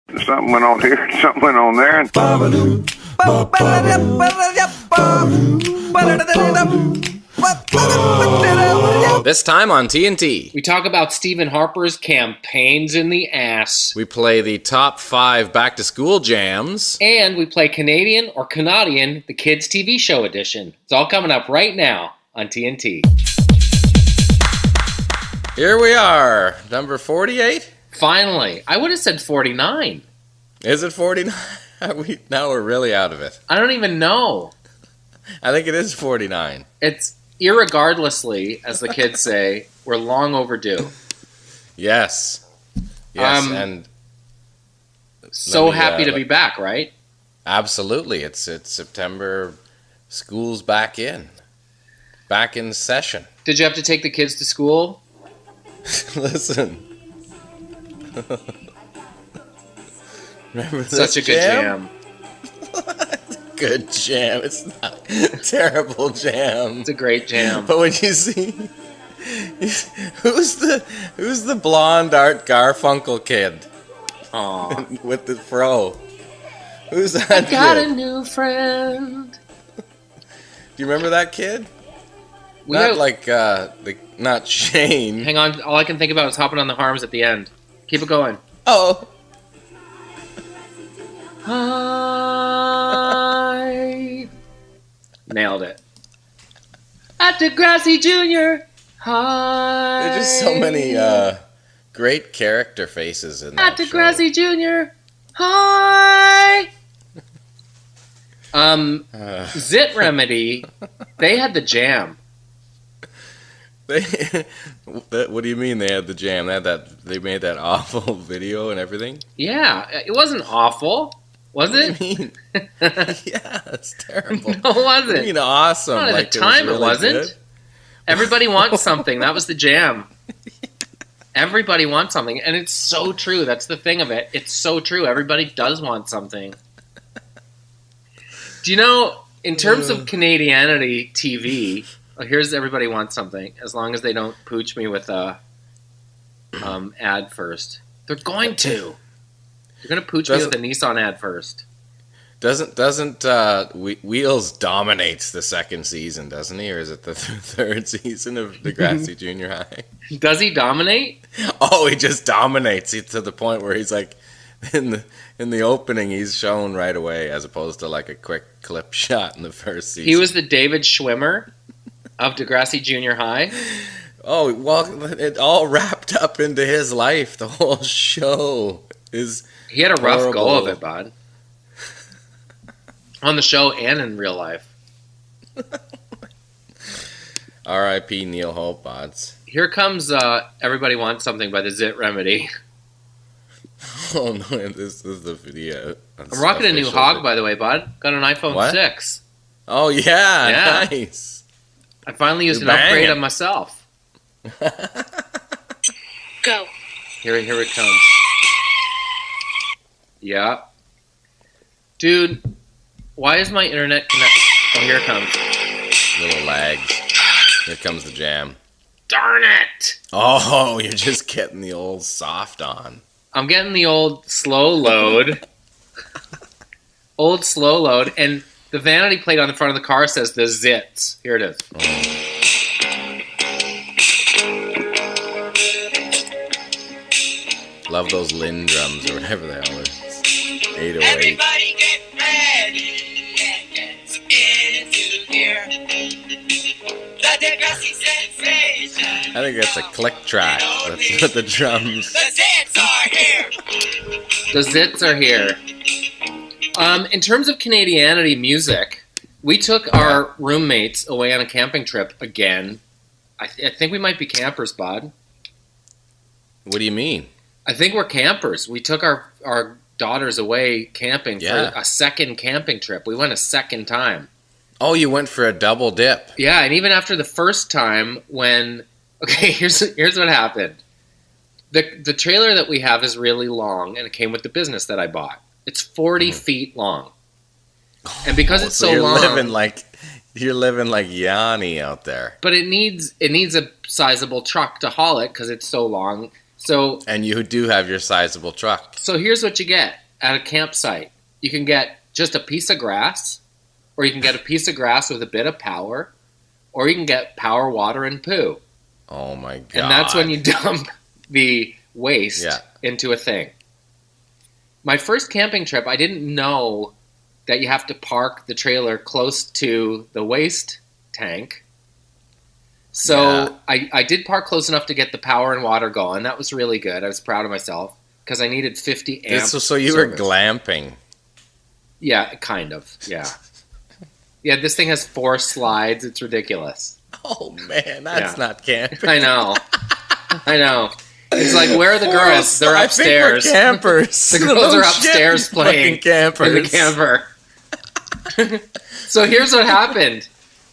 Something went on here, something went on there. And this time on TNT, we talk about Stephen Harper's campaigns in the ass. we play the top 5 back-to-school jams. And we play CaNOTian or CaNOTian, the kids' TV show edition. It's all coming up right now on TNT. Here we are, number 48. Finally. I would have said 49. Is it 49? Now we're really out of it. I don't even know. I think it is 49. It's irregardlessly, as the kids say, we're long overdue. Yes. Yes, and so happy to be back, right? Absolutely. It's September. School's back in session. Did you have to take the kids to school? Listen. Remember this Such a good jam. Good jam. It's not a terrible jam. It's a great jam. But when you see who's the blonde Art Garfunkel kid? Aw. With the fro. Who's that I got kid? a new friend. Do you remember that kid? Not Shane. Hang on, all I can think about is hopping on the harms at the end. Keep it going. Oh. Hi. Nailed it. At Degrassi Jr. Hi. There's just so many great character faces in that At Degrassi Jr. Hi. Zit Remedy, they had the jam. What do you mean they had the jam? They made that awful video and everything? Yeah, it wasn't awful. Was it? What do you mean? Yeah, it's terrible. No, it wasn't. I mean, awesome. Not at like, the time, it it wasn't. Good. Everybody wants something. That was the jam. Everybody wants something. And it's so true. That's the thing of it. It's so true. Everybody does want something. Do you know, in terms of Canadianity TV, here's Everybody Wants Something, as long as they don't pooch me with a ad first. They're going to. They're going to pooch me with a Nissan ad first. Doesn't Wheels dominates the second season, doesn't he? Or is it the third season of Degrassi Junior High? Does he dominate? Oh, he just dominates it to the point where he's like, in the opening, he's shown right away, as opposed to like a quick clip shot in the first season. He was the David Schwimmer of Degrassi Junior High. Oh, well, it all wrapped up into his life. The whole show is He had a rough horrible. go of it, bud. On the show and in real life. R.I.P. Neil Hope, odds. Here comes Everybody Wants Something by the Zit Remedy. Oh, no, this is the video. I'm rocking a new hog, by the way, bud. Got an iPhone 6. Oh, yeah, nice. I finally used You're an upgrade banging. on myself. Go. Here it comes. Yeah. Dude, why is my internet connected? Oh, here it comes. Little lags. Here comes the jam. Darn it! Oh, you're just getting the old soft on. I'm getting the old slow load. Old slow load. And the vanity plate on the front of the car says the Zits. Here it is. Love those Lynn drums or whatever the hell it is. 808. Everybody get ready and get into gear. The Degrassi sensation. I think that's a click track. That's what the drums. The Zits are here. The Zits are here. In terms of Canadianity music, we took our roommates away on a camping trip again. I think we might be campers, bud. What do you mean? I think we're campers. We took our daughters away camping for a second camping trip. We went a second time. Oh, you went for a double dip. Yeah, and even after the first time when... Okay, here's what happened. The trailer that we have is really long, and it came with the business that I bought. It's 40 feet long. And because it's so you're long... You're living like Yanni out there. But it needs a sizable truck to haul it because it's so long. So And you do have your sizable truck. So here's what you get at a campsite. You can get just a piece of grass, or you can get a piece of grass with a bit of power, or you can get power, water, and poo. Oh my god! And that's when you dump the waste into a thing. My first camping trip, I didn't know that you have to park the trailer close to the waste tank. So I did park close enough to get the power and water going. That was really good. I was proud of myself because I needed 50 amps. So you service. were glamping. Yeah, kind of. Yeah. Yeah, this thing has 4 slides. It's ridiculous. Oh man, that's not camping. I know. It's like, where are the girls? They're upstairs. I think we're campers. The girls are upstairs playing campers. in the camper. So here's what happened.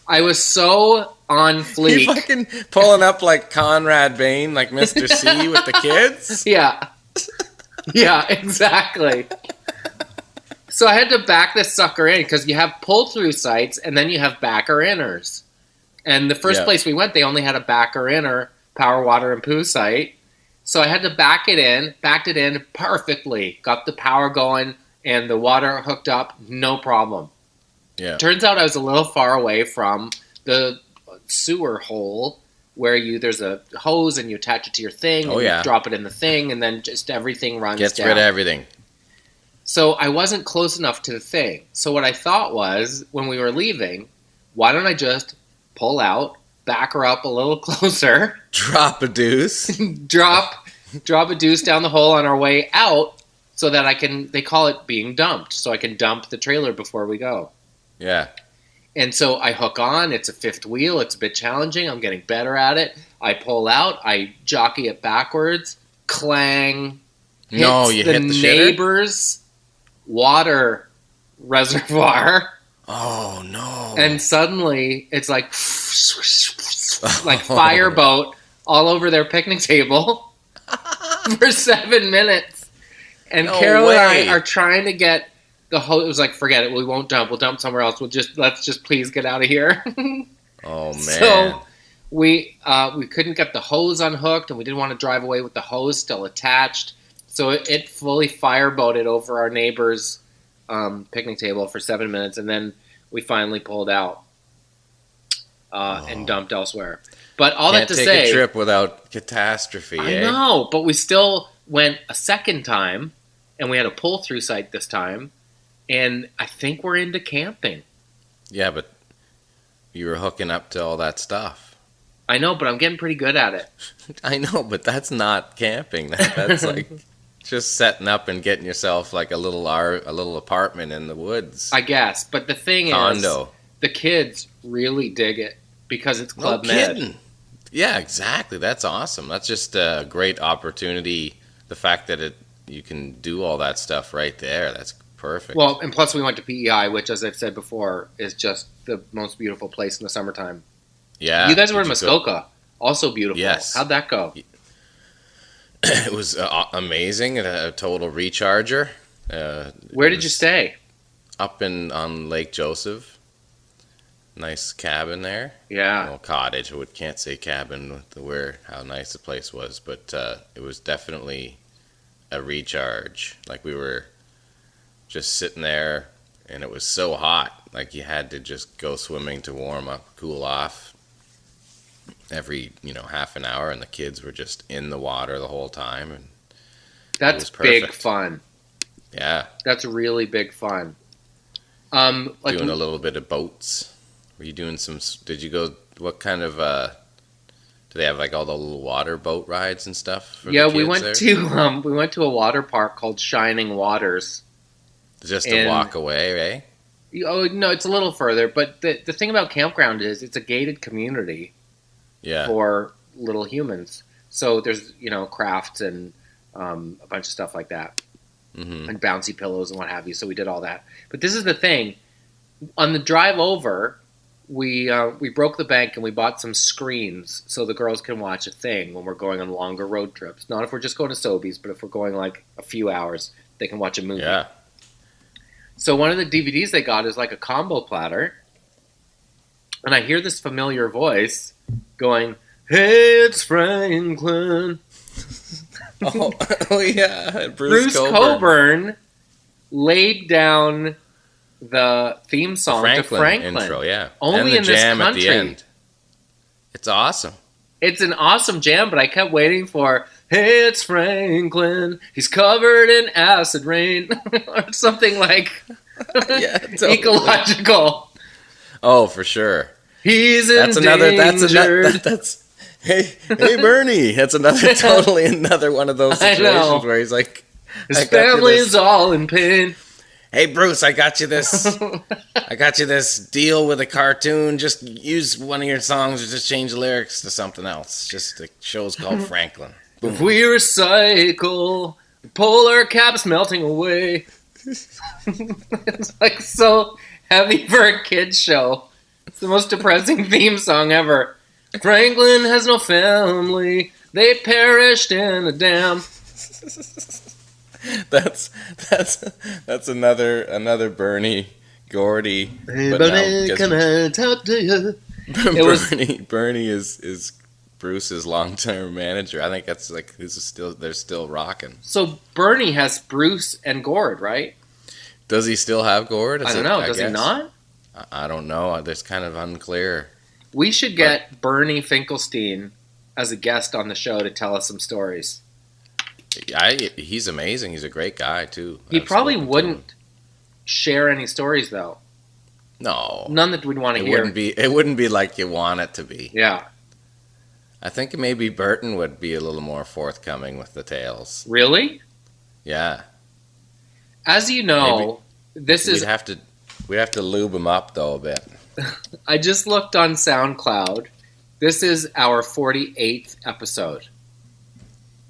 I was so on fleek. You fucking pulling up like Conrad Bain, like Mr. C with the kids? Yeah. Yeah, exactly. So I had to back this sucker in because you have pull-through sites and then you have backer-inners. And the first place we went, they only had a backer-inner, power, water, and poo site. So I had to backed it in perfectly. Got the power going and the water hooked up, no problem. Yeah. Turns out I was a little far away from the sewer hole where there's a hose and you attach it to your thing and you drop it in the thing and then just everything runs Gets down. rid of everything. So I wasn't close enough to the thing. So what I thought was, when we were leaving, why don't I just pull out, back her up a little closer, drop a deuce, drop a deuce down the hole on our way out, so that they call it being dumped, so I can dump the trailer before we go. Yeah. And so I hook on, it's a 5th wheel, it's a bit challenging, I'm getting better at it. I pull out, I jockey it backwards, clang, you hit the neighbor's water reservoir. Oh no. And suddenly it's like fireboat all over their picnic table for 7 minutes. And Carol and I are trying to get the hose. It was like, forget it, we won't dump, we'll dump somewhere else. Let's just please get out of here. Oh man. So we couldn't get the hose unhooked and we didn't want to drive away with the hose still attached. So it fully fireboated over our neighbor's picnic table for 7 minutes, and then we finally pulled out and dumped elsewhere. But all that to say, can't take a trip without catastrophe. I know, but we still went a second time, and we had a pull-through site this time, and I think we're into camping. Yeah, but you were hooking up to all that stuff. I know, but I'm getting pretty good at it. I know, but that's not camping. That's like just setting up and getting yourself like a little apartment in the woods. I guess, but the thing is, the kids really dig it because it's Club Med. Kidding. Yeah, exactly. That's awesome. That's just a great opportunity. The fact that you can do all that stuff right there, that's perfect. Well, and plus we went to PEI, which, as I've said before, is just the most beautiful place in the summertime. Yeah. You guys were in Muskoka. Also beautiful. Yes. How'd that go? It was amazing. A total recharger. Where did you stay? Up on Lake Joseph. Nice cabin there. Yeah. Well, cottage. I can't say cabin with how nice the place was, but it was definitely a recharge. Like, we were just sitting there, and it was so hot. Like, you had to just go swimming to warm up, cool off every half an hour, and the kids were just in the water the whole time, and that's big fun. Yeah, that's really big fun. Doing a little bit of boats. Were you doing some? Did you go? What kind of? Do they have like all the little water boat rides and stuff? Yeah, we went to a water park called Shining Waters. Just to walk away, eh? Oh no, it's a little further. But the thing about campground is it's a gated community. Yeah. For little humans. So there's, crafts and a bunch of stuff like that. Mm-hmm. And bouncy pillows and what have you. So we did all that. But this is the thing. On the drive over, we broke the bank and we bought some screens so the girls can watch a thing when we're going on longer road trips. Not if we're just going to Sobeys, but if we're going like a few hours, they can watch a movie. Yeah. So one of the DVDs they got is like a combo platter. And I hear this familiar voice going, "Hey, it's Franklin." Oh yeah, Bruce Coburn laid down the theme song to Franklin intro, yeah. Only and the in this jam country. at the end. It's awesome. It's an awesome jam, but I kept waiting for, hey, it's Franklin. He's covered in acid rain. Or something like Yeah, totally. ecological. Oh, for sure. He's That's endangered. that's hey Bernie. That's totally another one of those I know. situations where he's like, His I got you family this- is all in pain. Hey Bruce, I got you this. I got you this deal with a cartoon. Just use one of your songs, or just change the lyrics to something else. Just the show's called Franklin. If we recycle, the polar cap's melting away. It's like so heavy for a kid's show. It's the most depressing theme song ever. Franklin has no family. They perished in a dam. That's another Bernie Gordy. Hey, but Bernie, no, can I talk to you? Bernie is Bruce's long-term manager. I think that's like they're still rocking. So Bernie has Bruce and Gord, right? Does he still have Gord? I don't know. Does he not? I don't know. That's kind of unclear. We should get Bernie Finkelstein as a guest on the show to tell us some stories. He's amazing. He's a great guy too. He I've probably spoken to him. wouldn't share any stories though. No, None that we'd want to hear. It wouldn't be like you want it to be. Yeah. I think maybe Burton would be a little more forthcoming with the tales. Really? Yeah. As you know, this is. We'd have to lube him up though a bit. I just looked on SoundCloud. This is our 48th episode.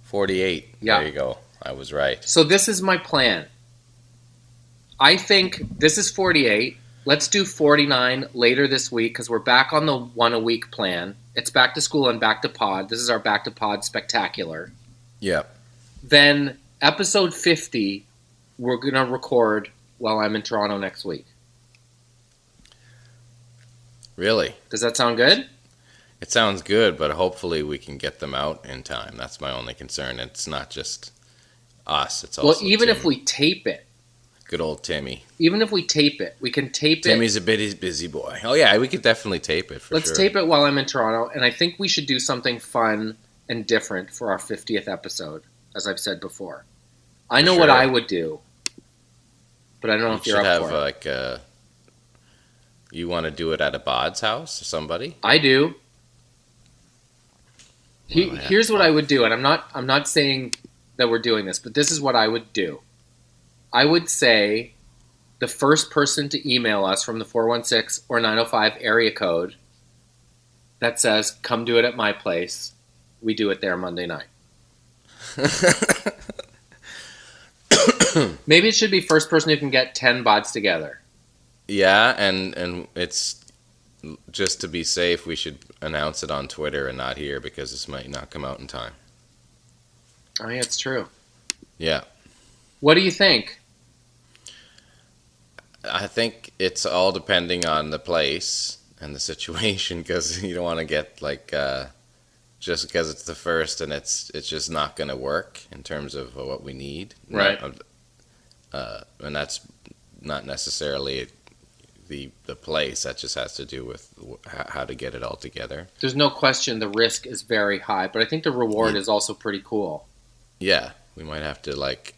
48. Yeah. There you go. I was right. So this is my plan. I think this is 48. Let's do 49 later this week because we're back on the one a week plan. It's back to school and back to pod. This is our back to pod spectacular. Yep. Then episode 50, we're going to record while I'm in Toronto next week. Really? Does that sound good? It sounds good, but hopefully we can get them out in time. That's my only concern. It's not just us. It's also Well, even Tim. if we tape it, Good old Timmy. we can tape it. Timmy's a busy boy. Oh yeah, we could definitely tape it for Let's sure. tape it while I'm in Toronto, and I think we should do something fun and different for our 50th episode, as I've said before. I know what Sure. I would do, but I don't know You if you're should up have for it. like you want to do it at a bod's house or somebody? I do. Well, I have Here's what I would do, and I'm not saying that we're doing this, but this is what I would do. I would say the first person to email us from the 416 or 905 area code that says, come do it at my place, we do it there Monday night. Maybe it should be first person who can get 10 bods together. Yeah, and it's just to be safe, we should announce it on Twitter and not here because this might not come out in time. Oh, yeah, it's true. Yeah. What do you think? I think it's all depending on the place and the situation because you don't want to get like just because it's the first and it's just not going to work in terms of what we need. Right. And that's not necessarily the place. That just has to do with how to get it all together. There's no question the risk is very high, but I think the reward Yeah. is also pretty cool. Yeah, we might have to like.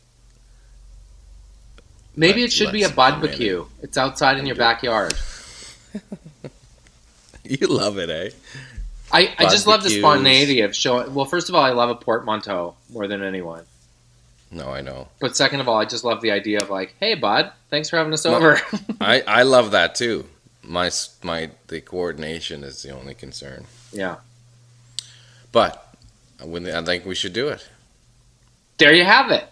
Maybe it should be a let's come in barbecue. It's outside in your backyard. You love it, eh? I just love the Barbecues. spontaneity of showing. Well, first of all, I love a portmanteau more than anyone. No, I know. But second of all, I just love the idea of like, hey, bud, thanks for having us No. over. I love that too. The coordination is the only concern. Yeah. But I think we should do it. There you have it.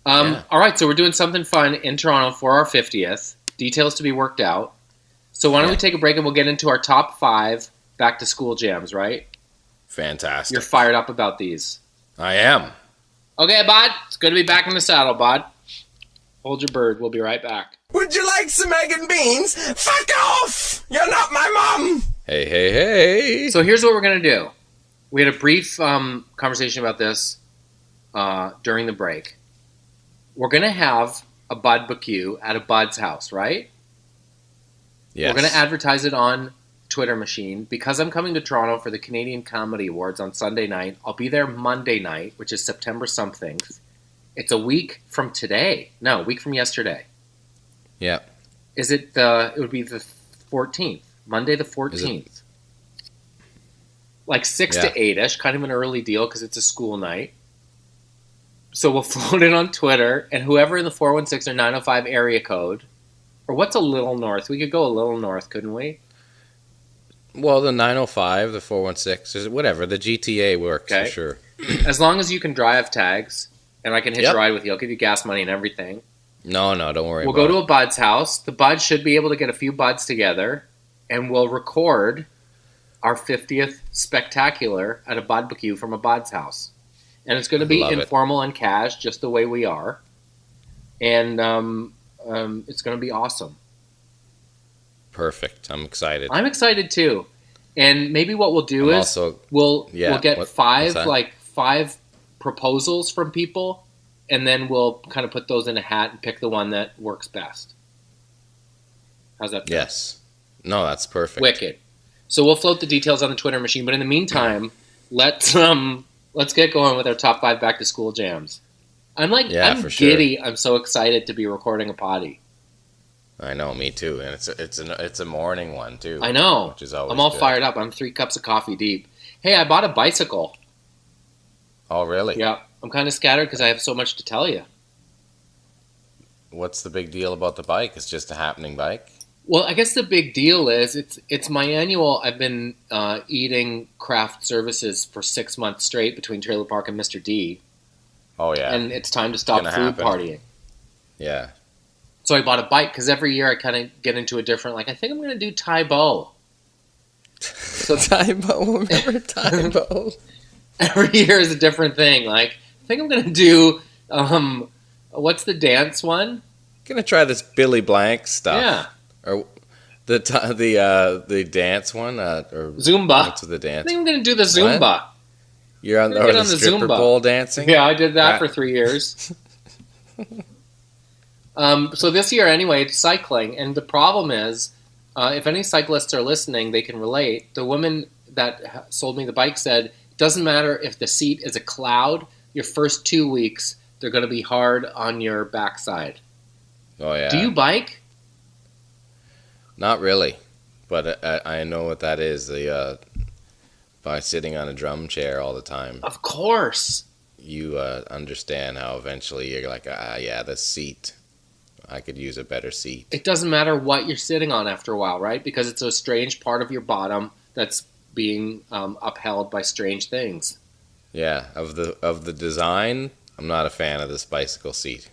Yeah. All right, so we're doing something fun in Toronto for our 50th. Details to be worked out. So why don't we take a break and we'll get into our top 5 back to school jams, right? Fantastic. You're fired up about these. I am. Okay, bud. It's good to be back in the saddle, bud. Hold your bird. We'll be right back. Would you like some egg and beans? Fuck off! You're not my mom! Hey. So here's what we're going to do. We had a brief conversation about this during the break. We're going to have a barbecue at a bud's house, right? Yes. We're going to advertise it on Twitter machine. Because I'm coming to Toronto for the Canadian Comedy Awards on Sunday night, I'll be there Monday night, which is September something. It's a week from today. No, a week from yesterday. Yeah. It would be the 14th. Monday the 14th. Like 6 to 8-ish, kind of an early deal because it's a school night. So we'll float it on Twitter, and whoever in the 416 or 905 area code, or what's a little north? We could go a little north, couldn't we? Well, the 905, the 416, whatever. The GTA works for sure. As long as you can drive tags, and I can hitch a ride with you. I'll give you gas money and everything. No, don't worry We'll go to a bud's house. The bud should be able to get a few buds together, and we'll record our 50th spectacular at a barbecue from a bud's house. And it's going to be informal and cash, just the way we are. And it's going to be awesome. Perfect. I'm excited. I'm excited too. And maybe what we'll do we'll get five proposals from people, and then we'll kind of put those in a hat and pick the one that works best. How's that? Yes. No, that's perfect. Wicked. So we'll float the details on the Twitter machine, but in the meantime, let's get going with our top 5 back to school jams. I'm giddy. Sure. I'm so excited to be recording a potty. I know, me too, and it's a morning one too. I know. Which is always I'm all good. fired up. I'm 3 cups of coffee deep. Hey, I bought a bicycle. Oh, really? Yeah. I'm kind of scattered because I have so much to tell you. What's the big deal about the bike? It's just a happening bike? Well, I guess the big deal is it's my annual. I've been eating craft services for 6 months straight between Trailer Park and Mr. D. Oh, yeah. And it's time to stop food partying. Yeah. So I bought a bike because every year I kind of get into a different, I think I'm going to do Taibo. So Taibo, remember Taibo? Every year is a different thing. I think I'm going to do, what's the dance one? Gonna try this Billy Blank stuff. Yeah. Or the dance one, or Zumba. What's the dance? I think I'm going to do the Zumba. What? You're on the stripper pole dancing? Yeah, I did that for 3 years. So this year, anyway, it's cycling. And the problem is, if any cyclists are listening, they can relate. The woman that sold me the bike said, it doesn't matter if the seat is a cloud, your first 2 weeks, they're going to be hard on your backside. Oh, yeah. Do you bike? Not really. But I know what that is. By sitting on a drum chair all the time. Of course. You understand how eventually you're like, the seat. I could use a better seat. It doesn't matter what you're sitting on after a while, right? Because it's a strange part of your bottom that's being upheld by strange things. Yeah, of the design, I'm not a fan of this bicycle seat.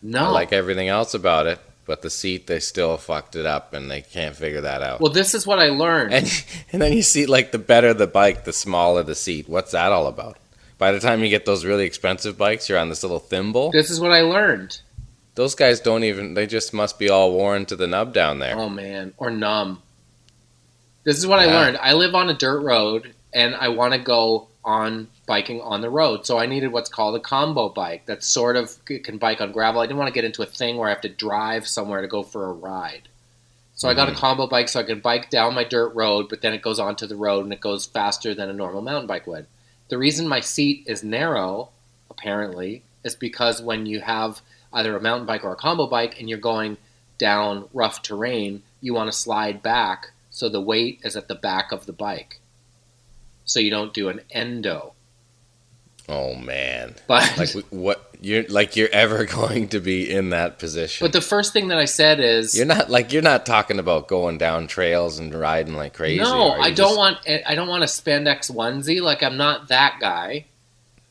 No. I like everything else about it, but the seat, they still fucked it up, and they can't figure that out. Well, this is what I learned. And then you see, the better the bike, the smaller the seat. What's that all about? By the time you get those really expensive bikes, you're on this little thimble. This is what I learned. Those guys they just must be all worn to the nub down there. Oh, man. Or numb. This is what I learned. I live on a dirt road, and I want to go on biking on the road. So I needed what's called a combo bike that sort of can bike on gravel. I didn't want to get into a thing where I have to drive somewhere to go for a ride. So I got a combo bike so I can bike down my dirt road, but then it goes onto the road and it goes faster than a normal mountain bike would. The reason my seat is narrow, apparently, is because when you have either a mountain bike or a combo bike and you're going down rough terrain, you want to slide back so the weight is at the back of the bike. So you don't do an endo. Oh, man. But you're ever going to be in that position. But the first thing that I said is you're not talking about going down trails and riding like crazy. No, I don't want a spandex onesie. I'm not that guy.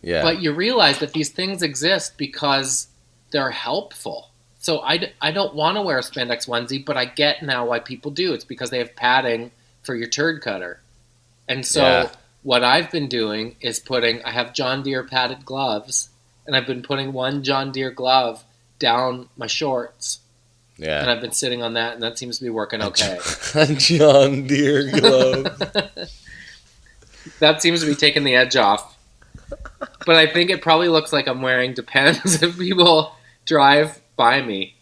Yeah. But you realize that these things exist because they're helpful. So I don't want to wear a spandex onesie, but I get now why people do. It's because they have padding for your turd cutter. And so what I've been doing is I have John Deere padded gloves, and I've been putting one John Deere glove down my shorts. Yeah. And I've been sitting on that, and that seems to be working okay. A John Deere glove. That seems to be taking the edge off. But I think it probably looks like I'm wearing, depends if people drive by me.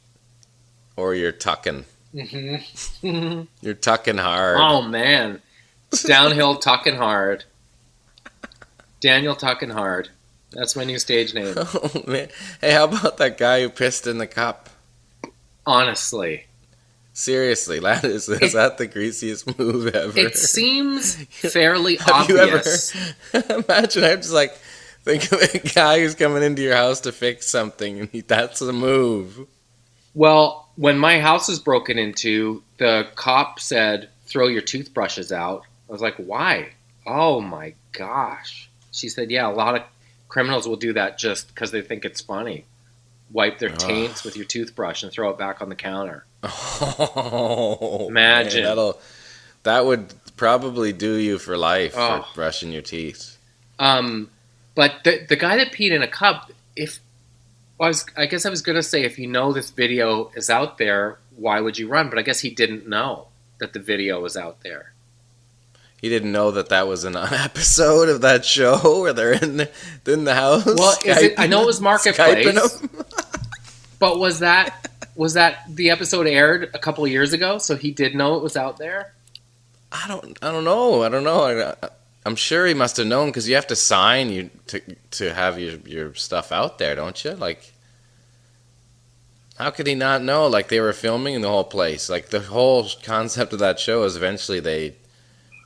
Or you're tucking. Mm-hmm. You're tucking hard. Oh, man. Downhill tucking hard. Daniel tucking hard. That's my new stage name. Oh, man. Hey, how about that guy who pissed in the cup? Honestly. Seriously, is that the greasiest move ever? It seems fairly Have obvious. you ever... Imagine, I'm just like, think of a guy who's coming into your house to fix something, and that's the move. Well, when my house was broken into, the cop said, throw your toothbrushes out. I was like, why? Oh, my gosh. She said, yeah, a lot of criminals will do that just because they think it's funny. Wipe their taints with your toothbrush and throw it back on the counter. Oh, imagine. Man, that would probably do you for life for brushing your teeth. But the guy that peed in a cup, I guess I was going to say, if you know this video is out there, why would you run? But I guess he didn't know that the video was out there. He didn't know that was an episode of that show where they're in the house. Well, I know it was Marketplace, but was that the episode aired a couple of years ago? So he did know it was out there. I don't know. I'm sure he must have known because you have to sign to have your stuff out there, don't you? Like, how could he not know? Like, they were filming the whole place. Like, the whole concept of that show is eventually they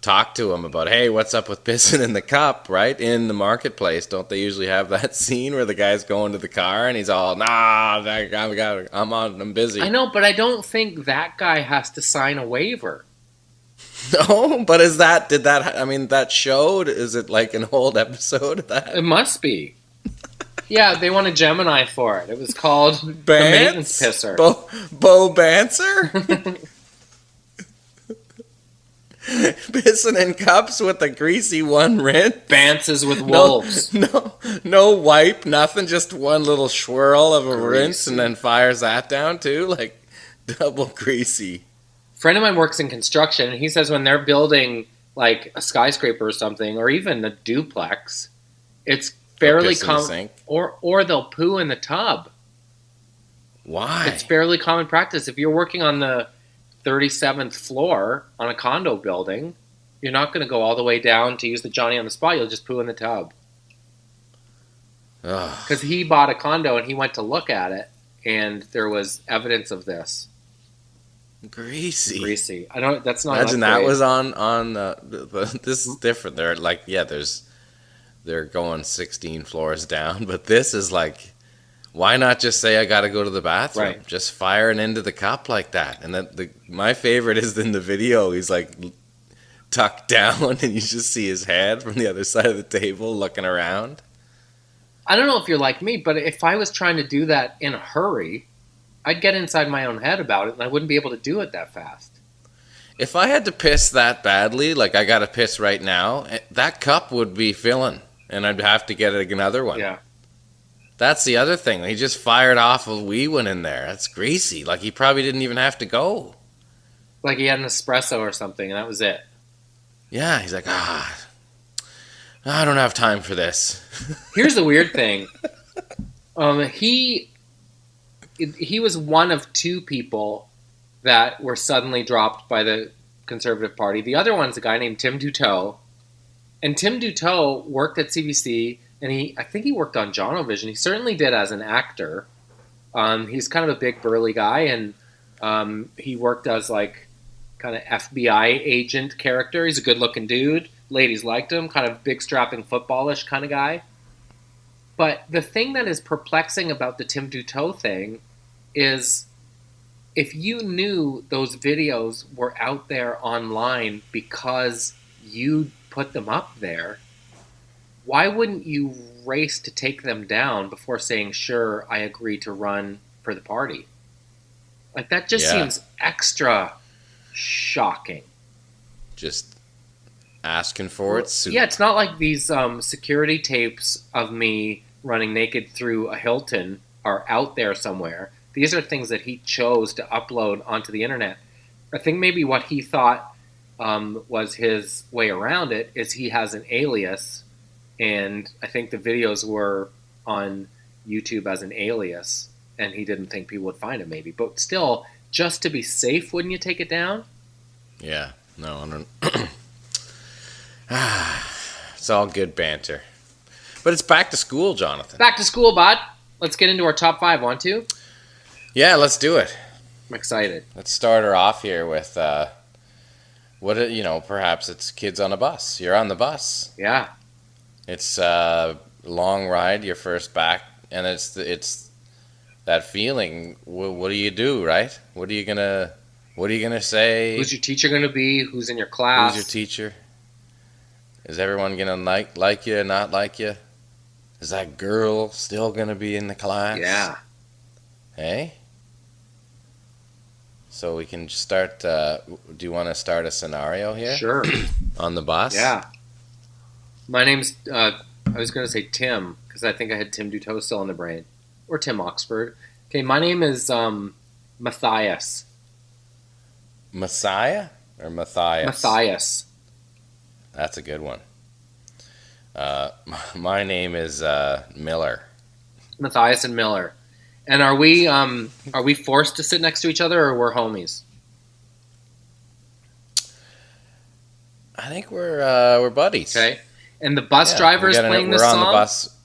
talk to him about, hey, what's up with pissing in the cup, right? In the Marketplace, don't they usually have that scene where the guy's going to the car and he's all, nah, I'm busy. I know, but I don't think that guy has to sign a waiver. No, but that showed, is it like an old episode of that? It must be. Yeah, they won a Gemini for it. It was called The Maintenance Pisser. Bo Bancer? Pissing in cups with a greasy one rinse. Bances with wolves. No wipe, nothing. Just one little swirl of a rinse, and then fires that down too, like double greasy. A friend of mine works in construction, and he says when they're building like a skyscraper or something, or even a duplex, it's fairly common. Or they'll poo in the tub. Why? It's fairly common practice. If you're working on the 37th floor on a condo building, you're not going to go all the way down to use the Johnny on the spot. You'll just poo in the tub. Because he bought a condo and he went to look at it, and there was evidence of this. Greasy. I don't. That's not. Imagine that was on this is different. They're like, they're going 16 floors down, but this is like, why not just say I got to go to the bathroom? Right. Just fire it into the cup like that. And then my favorite is in the video. He's like tucked down, and you just see his head from the other side of the table looking around. I don't know if you're like me, but if I was trying to do that in a hurry, I'd get inside my own head about it, and I wouldn't be able to do it that fast. If I had to piss that badly, like I got to piss right now, that cup would be filling, and I'd have to get another one. Yeah. That's the other thing. He just fired off a wee one in there. That's greasy. Like, he probably didn't even have to go. Like he had an espresso or something, and that was it. Yeah, he's like, I don't have time for this. Here's the weird thing. He was one of two people that were suddenly dropped by the Conservative Party. The other one's a guy named Tim Duteau. And Tim Duteau worked at CBC, and I think he worked on Jonovision. He certainly did as an actor. He's kind of a big burly guy, and he worked as like kind of FBI agent character. He's a good-looking dude. Ladies liked him, kind of big, strapping, footballish kind of guy. But the thing that is perplexing about the Tim Duteau thing is if you knew those videos were out there online because you put them up there, why wouldn't you race to take them down before saying, sure, I agree to run for the party? Like, that just seems extra shocking. Just asking for it. Yeah, it's not like these security tapes of me running naked through a Hilton are out there somewhere. These are things that he chose to upload onto the internet. I think maybe what he thought was his way around it is he has an alias and I think the videos were on YouTube as an alias, and he didn't think people would find it, maybe. But still, just to be safe, wouldn't you take it down? Yeah. No, I don't. It's all good banter. But it's back to school, Jonathan. Back to school, bud. Let's get into our top 5, want to? Yeah, let's do it. I'm excited. Let's start her off here with perhaps it's kids on a bus. You're on the bus. Yeah. It's a long ride, your first back, and it's that feeling. What do you do, right? What are you gonna say? Who's your teacher gonna be? Who's in your class? Who's your teacher? Is everyone gonna like you, not like you? Is that girl still gonna be in the class? Yeah. Hey. So we can start. Do you want to start a scenario here? Sure. On the bus? Yeah. My name's, I was going to say Tim, because I think I had Tim Duteau still in the brain. Or Tim Oxford. Okay, my name is Matthias. Messiah or Matthias? Matthias. That's a good one. My name is Miller. Matthias and Miller. And are we forced to sit next to each other, or we're homies? I think we're buddies. Okay. And the bus driver is playing this song? We're on the bus.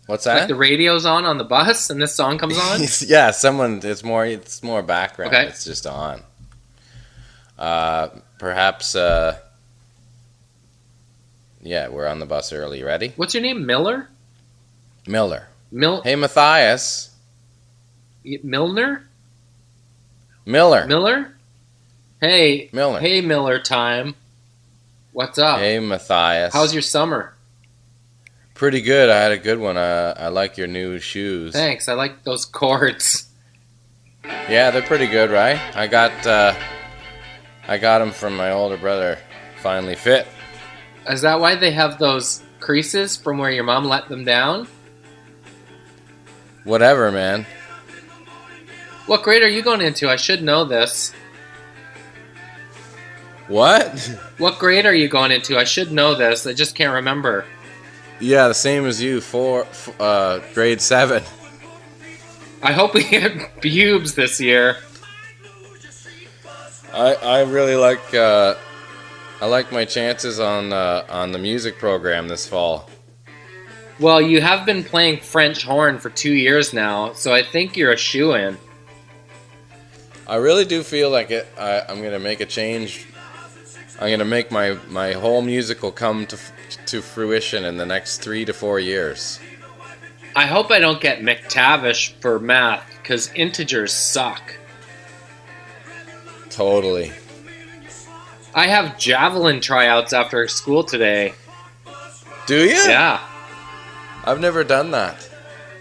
What's that? Like the radio's on the bus, and this song comes on? Yeah, it's more background. Okay. It's just on. Perhaps, we're on the bus early. Ready? What's your name? Miller? Miller. Hey, Matthias. Milner? Miller. Miller? Hey. Miller. Hey, Miller time. What's up? Hey, Matthias. How's your summer? Pretty good. I had a good one. I like your new shoes. Thanks. I like those cords. Yeah, they're pretty good, right? I got them from my older brother. Finally fit. Is that why they have those creases from where your mom let them down? Whatever, man. What grade are you going into? I should know this. What? What grade are you going into? I should know this. I just can't remember. Yeah, the same as you. Grade 7. I hope we get pubes this year. I really like my chances on the music program this fall. Well, you have been playing French horn for 2 years now, so I think you're a shoo-in. I really do feel like it. I'm gonna make a change. I'm gonna make my whole musical come to fruition in the next 3 to 4 years. I hope I don't get McTavish for math, because integers suck. Totally. I have javelin tryouts after school today. Do you? Yeah. I've never done that.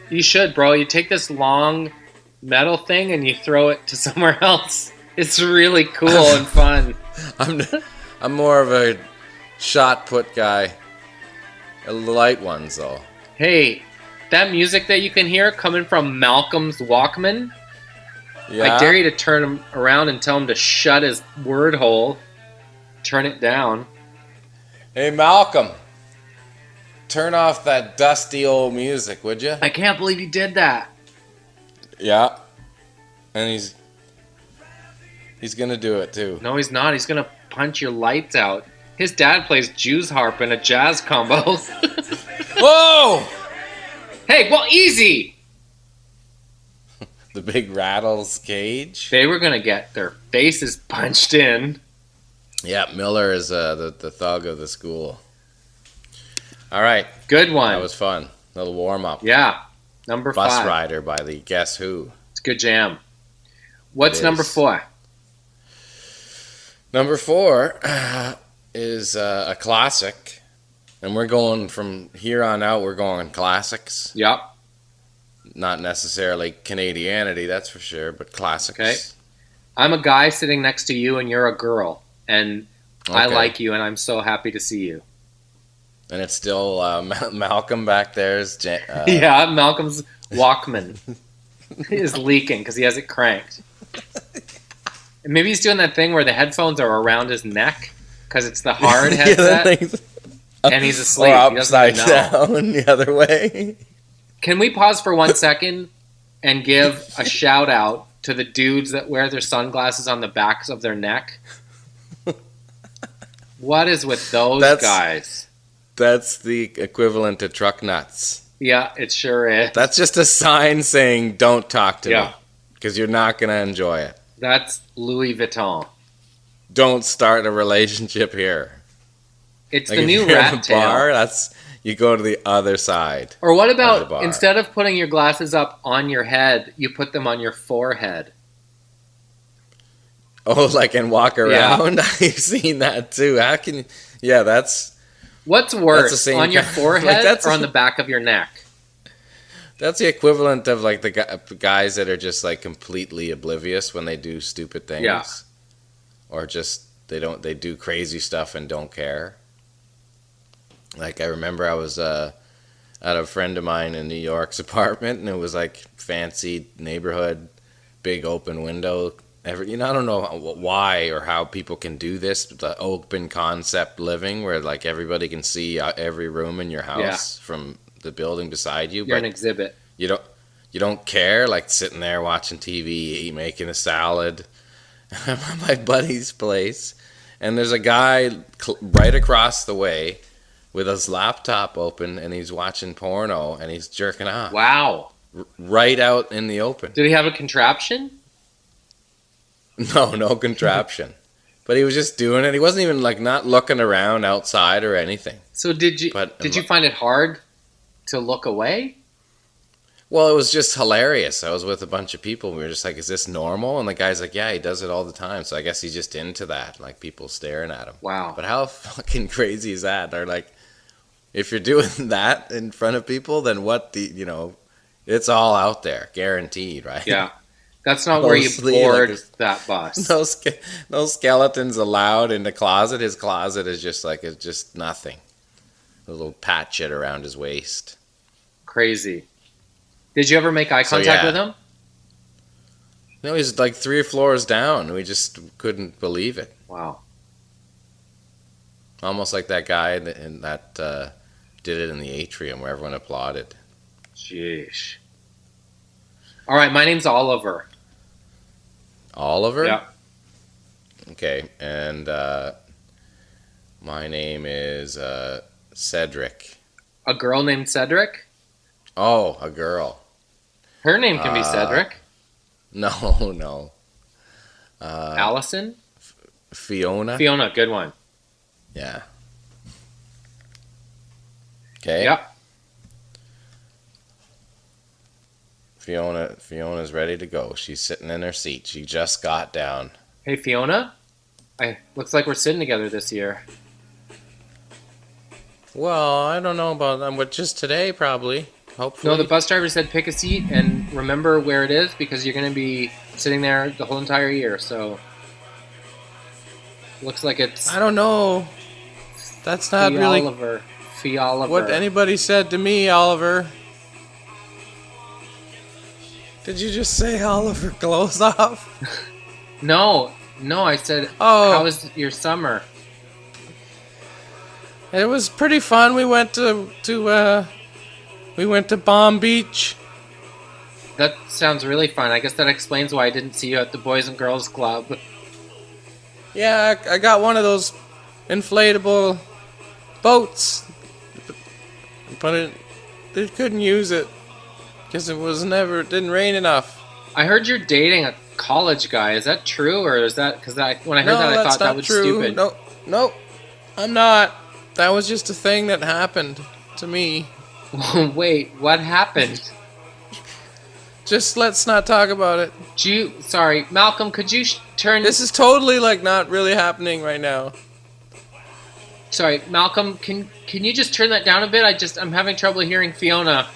You should, bro. You take this long metal thing and you throw it to somewhere else. It's really cool and fun. I'm more of a shot put guy. The light ones, though. Hey, that music that you can hear coming from Malcolm's Walkman, Yeah. I dare you to turn him around and tell him to shut his word hole. Turn it down. Hey, Malcolm. Turn off that dusty old music, would you? I can't believe you did that. Yeah. And he's gonna do it, too. No, he's not. He's going to punch your lights out. His dad plays Jew's harp in a jazz combo. Whoa! Hey, well, easy! The big rattles cage. They were going to get their faces punched in. Yeah, Miller is the thug of the school. All right. Good one. That was fun. Little warm-up. Yeah. Number Bus 5. Rider by the Guess Who. It's a good jam. What's It number is. 4? Number 4 is a classic. And we're going from here on out, we're going classics. Yep. Not necessarily Canadianity, that's for sure, but classics. Okay. I'm a guy sitting next to you and you're a girl. And I Okay. like you and I'm so happy to see you. And it's still Malcolm back there. Yeah, Malcolm's Walkman is leaking because he has it cranked. And maybe he's doing that thing where the headphones are around his neck because it's the hard headset. and he's asleep. Or He doesn't upside even know. down the other way. Can we pause for 1 second and give a shout out to the dudes that wear their sunglasses on the backs of their neck? What is with those guys? That's the equivalent to truck nuts. Yeah, it sure is. That's just a sign saying, don't talk to me. Because you're not going to enjoy it. That's Louis Vuitton. Don't start a relationship here. It's Like the if new you're rat in a tail. bar, you go to the other side. Or what of the about, bar. instead of putting your glasses up on your head, you put them on your forehead? Oh, and walk around? I've seen that too. How can you... Yeah, that's... What's worse, on your forehead or on the back of your neck? That's the equivalent of the guys that are just completely oblivious when they do stupid things. Yeah. Or just they do crazy stuff and don't care. I remember I was at a friend of mine in New York's apartment, and it was fancy neighborhood, big open window. I don't know why or how people can do this, but the open concept living where everybody can see every room in your house from the building beside you. You're an exhibit. You don't care, sitting there watching TV, making a salad. I'm at my buddy's place, and there's a guy right across the way with his laptop open, and he's watching porno, and he's jerking off. Wow. Right out in the open. Did he have a contraption? No contraption. But he was just doing it. He wasn't even not looking around outside or anything. So did you find it hard to look away? Well, it was just hilarious. I was with a bunch of people. We were just is this normal? And the guy's yeah, he does it all the time. So I guess he's just into that, people staring at him. Wow. But how fucking crazy is that? They're if you're doing that in front of people, then it's all out there, guaranteed, right? Yeah. That's not where you board that bus. No skeletons allowed in the closet. His closet is just it's just nothing. A little patch it around his waist. Crazy. Did you ever make eye contact with him? No, he's 3 floors down. We just couldn't believe it. Wow. Almost like that guy that did it in the atrium where everyone applauded. Sheesh. All right, my name's Oliver. Oliver? Yeah. Okay, and my name is Cedric. A girl named Cedric? Oh, a girl. Her name can be Cedric. No. Allison? Fiona? Fiona, good one. Yeah. Okay. Yep. Fiona's ready to go. She's sitting in her seat. She just got down. Hey, Fiona? Looks like we're sitting together this year. Well, I don't know about that, but just today, probably. Hopefully. No, the bus driver said pick a seat and remember where it is because you're going to be sitting there the whole entire year. So, looks like it's... I don't know. That's not really... Fee-Oliver. What anybody said to me, Oliver. Did you just say Oliver clothes off? No, I said, how was your summer? It was pretty fun. We went to Palm Beach. That sounds really fun. I guess that explains why I didn't see you at the Boys and Girls Club. Yeah, I got one of those inflatable boats, but they couldn't use it because it didn't rain enough. I heard you're dating a college guy. Is that true, or is that because when I heard that I thought that was stupid? No, I'm not. That was just a thing that happened to me. Wait, what happened? Just let's not talk about it. Sorry, Malcolm, could you turn... This is totally not really happening right now. Sorry, Malcolm, can you just turn that down a bit? I'm having trouble hearing Fiona.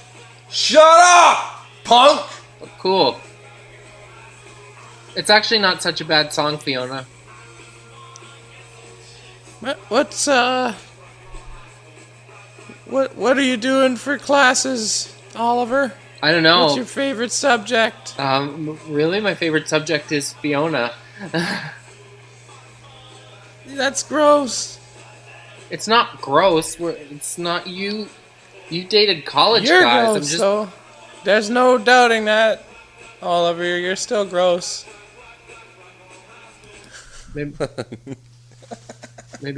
Shut up, punk! Cool. It's actually not such a bad song, Fiona. What are you doing for classes, Oliver? I don't know. What's your favorite subject? Really, my favorite subject is Fiona. That's gross. It's not gross. It's not you. You dated college You're guys. gross, though. There's no doubting that. Oliver, you're still gross. Maybe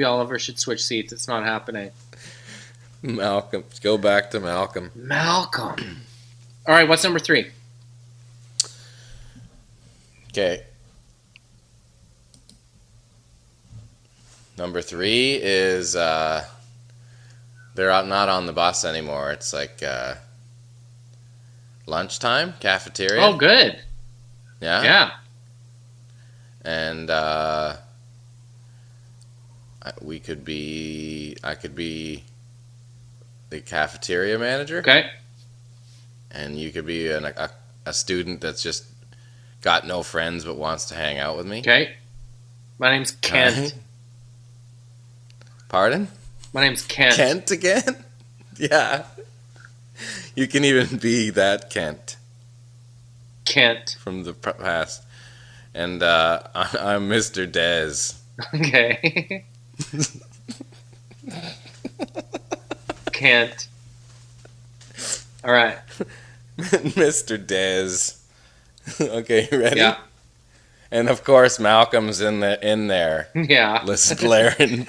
Oliver should switch seats. It's not happening. Malcolm. Go back to Malcolm. Malcolm. All right, what's number 3? Okay. Number 3 is they're not on the bus anymore. It's like lunchtime, cafeteria. Oh, good. Yeah? Yeah. And I could be the cafeteria manager. Okay. And you could be a student that's just got no friends but wants to hang out with me. Okay. My name's Kent. Right. Pardon? My name's Kent. Kent again? Yeah. You can even be that Kent Kent. from the past. And I'm Mr. Dez. Okay. Kent. All right. Mr. Dez. Okay, you ready? Yeah. And of course, Malcolm's in there. Yeah. Listen, blaring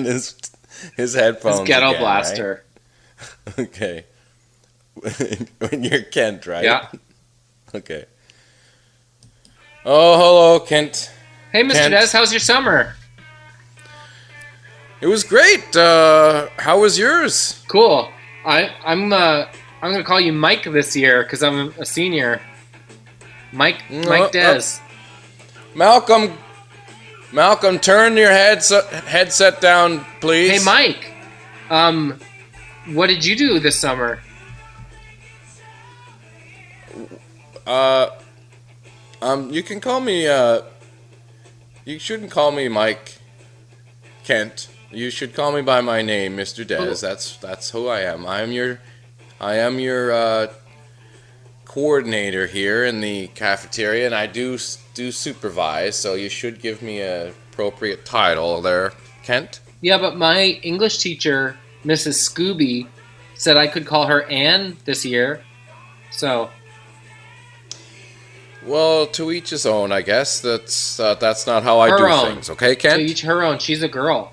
his headphones. His ghetto again, blaster. Right? Okay. When you're Kent, right? Yeah. Okay. Oh, hello, Kent. Hey, Mr. Kent. Des, how's your summer? It was great. How was yours? Cool. I'm gonna call you Mike this year because I'm a senior. Mike Des. Malcolm, turn your headset down, please. Hey, Mike. What did you do this summer? You can call me. You shouldn't call me Mike. Kent. You should call me by my name, Mr. Dez. That's who I am. I am your coordinator here in the cafeteria, and I do supervise. So you should give me a appropriate title there, Kent. Yeah, but my English teacher, Mrs. Scooby, said I could call her Anne this year. So. Well, to each his own, I guess. That's not how I do things. Okay, Kent? To each her own. She's a girl.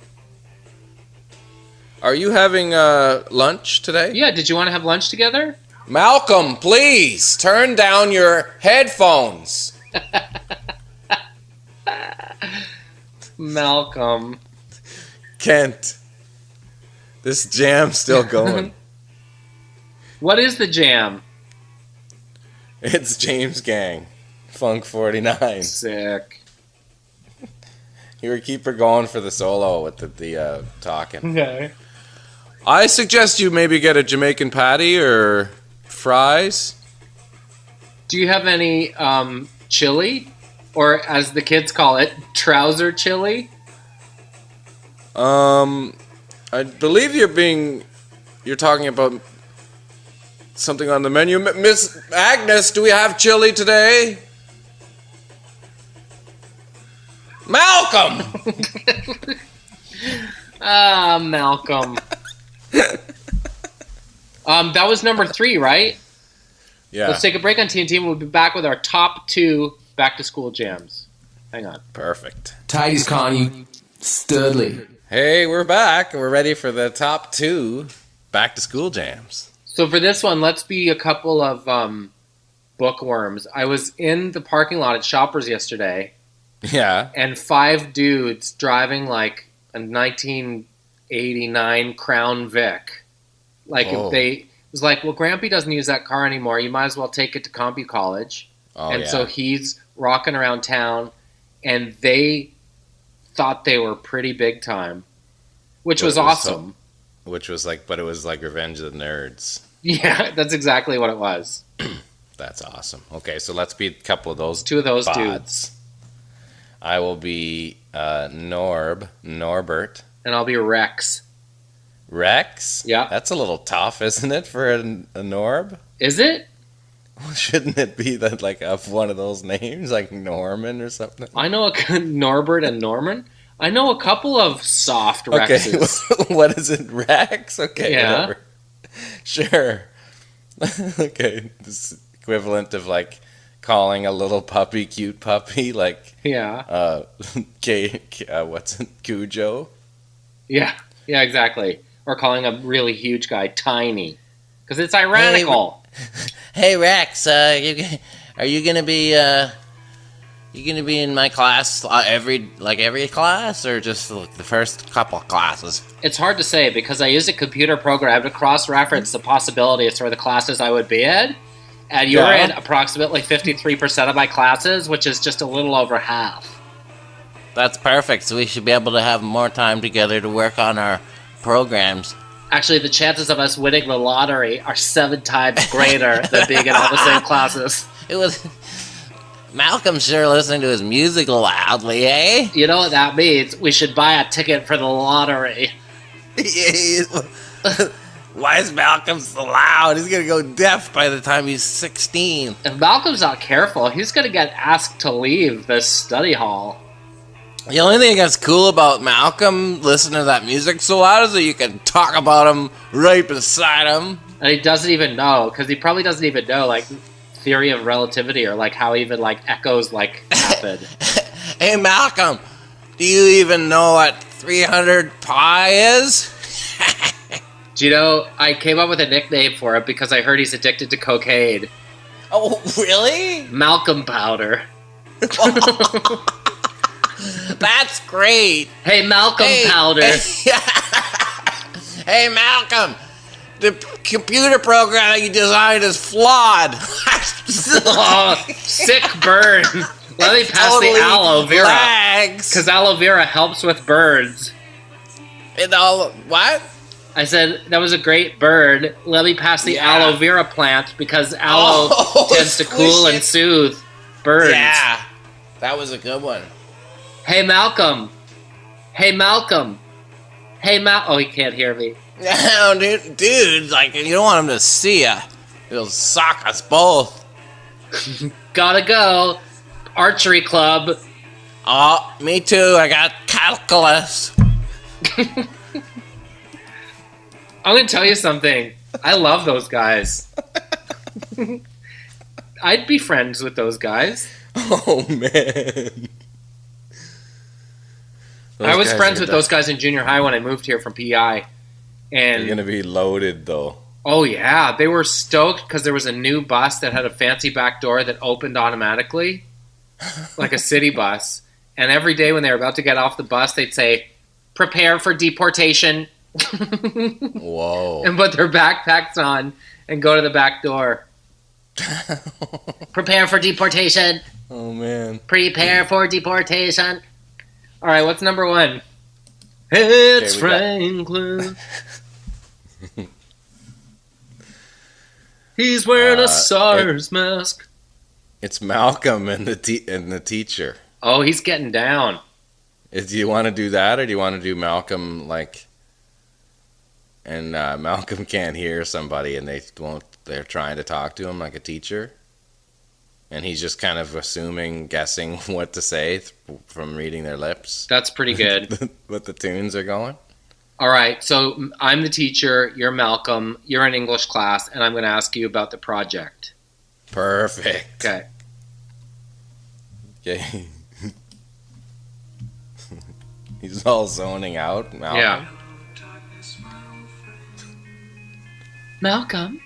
Are you having lunch today? Yeah, did you want to have lunch together? Malcolm, please turn down your headphones. Malcolm. Kent, this jam's still going. What is the jam? It's James Gang, Funk 49. Sick. Here, keep her going for the solo with the talking. Okay. I suggest you maybe get a Jamaican patty or fries. Do you have any chili? Or as the kids call it, trouser chili? I believe you're talking about something on the menu. Miss Agnes, do we have chili today? Malcolm! Malcolm. That was number 3, right? Yeah. Let's take a break on TNT and we'll be back with our top 2 back-to-school jams. Hang on. Perfect. Tighties, Connie. Studley. Hey, we're back. We're ready for the top 2 back-to-school jams. So for this one, let's be a couple of bookworms. I was in the parking lot at Shoppers yesterday. Yeah. And 5 dudes driving like a 1989 Crown Vic. Like Whoa. if it was like, well, Grampy doesn't use that car anymore. You might as well take it to Compy College. Oh, and yeah. so he's rocking around town, and they thought they were pretty big time, which was awesome. Which was like, but it was like Revenge of the Nerds. Yeah, that's exactly what it was. That's awesome. Okay, so let's be a couple of those. 2 of those bods. dudes. I will be Norbert. And I'll be Rex. Rex? Yeah. That's a little tough, isn't it, for a Norb? Is it? Shouldn't it be that like of one of those names, like Norman or something? I know a Norbert and Norman. I know a couple of soft Okay, Rexes. what is it, Rex? Okay, Yeah. whatever. Sure. Okay, this is equivalent of like calling a little puppy cute puppy, like Yeah. what's it, Cujo? Yeah. Yeah, exactly. Or calling a really huge guy tiny. Because it's ironical. Hey Rex, are you gonna be in my class every class, or just like the first couple of classes? It's hard to say because I use a computer program to cross-reference the possibilities for the classes I would be in. And you're in approximately 53% of my classes, which is just a little over half. That's perfect. So we should be able to have more time together to work on our programs. Actually, the chances of us winning the lottery are 7 times greater than being in all the same classes. It was Malcolm's sure listening to his music loudly, eh? You know what that means? We should buy a ticket for the lottery. Why is Malcolm so loud? He's gonna go deaf by the time he's 16. If Malcolm's not careful, he's going to get asked to leave the study hall. The only thing that's cool about Malcolm listening to that music so loud is that you can talk about him right beside him. And he doesn't even know, because he probably doesn't even know, like, theory of relativity or, like, how even, like, echoes, like, happen. Hey, Malcolm, do you even know what 300 pi is? Do you know, I came up with a nickname for him because I heard he's addicted to cocaine. Oh, really? Malcolm Powder. That's great. Hey, Malcolm Powder. Hey, Malcolm, the computer program that you designed is flawed. Oh, sick burn. Let me pass totally the aloe vera. Lags. Because aloe vera helps with burns. What? I said, that was a great burn. Let me pass the aloe vera plant because aloe tends to cool and soothe burns. Yeah, that was a good one. Hey, Malcolm. Hey, Malcolm. Hey, Oh, he can't hear me. No, dude, like, you don't want him to see ya. He'll sock us both. Gotta go. Archery club. Oh, me too. I got calculus. I'm gonna tell you something. I love those guys. I'd be friends with those guys. Oh, man. I was friends with those guys in junior high when I moved here from PEI. And you're gonna be loaded, though. Oh, yeah. They were stoked because there was a new bus that had a fancy back door that opened automatically, like a city bus. And every day when they were about to get off the bus, they'd say, "Prepare for deportation." Whoa. And put their backpacks on and go to the back door. Prepare for deportation. Oh, man. Prepare for deportation. All right, what's number 1? It's Franklin. He's wearing a SARS mask. It's Malcolm and the teacher. Oh, he's getting down. Do you want to do that, or do you want to do Malcolm, like, and Malcolm can't hear somebody and they're trying to talk to him like a teacher? And he's just kind of guessing what to say from reading their lips. That's pretty good. What the tunes are going. All right, so I'm the teacher, you're Malcolm, you're in English class, and I'm going to ask you about the project. Perfect. Okay. Okay. He's all zoning out, Malcolm. Yeah. Malcolm?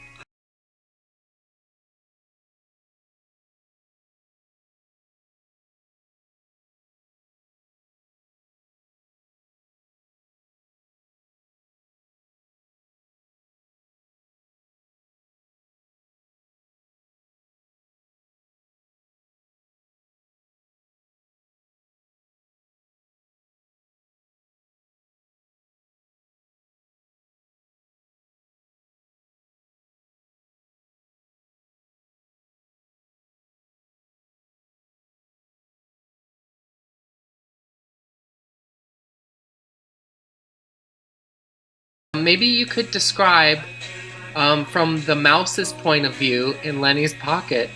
Maybe you could describe, from the mouse's point of view in Lenny's pocket,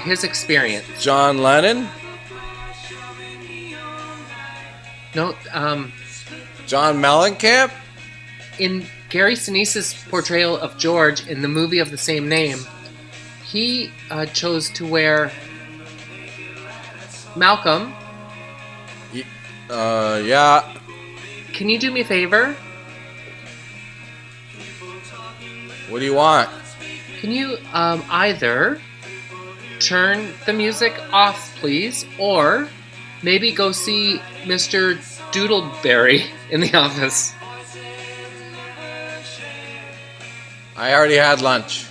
his experience. John Lennon? No, John Mellencamp? in Gary Sinise's portrayal of George in the movie of the same name, he chose to wear Malcolm. Yeah. Can you do me a favor? What do you want? Can you either turn the music off, please, or maybe go see Mr. Doodleberry in the office? I already had lunch.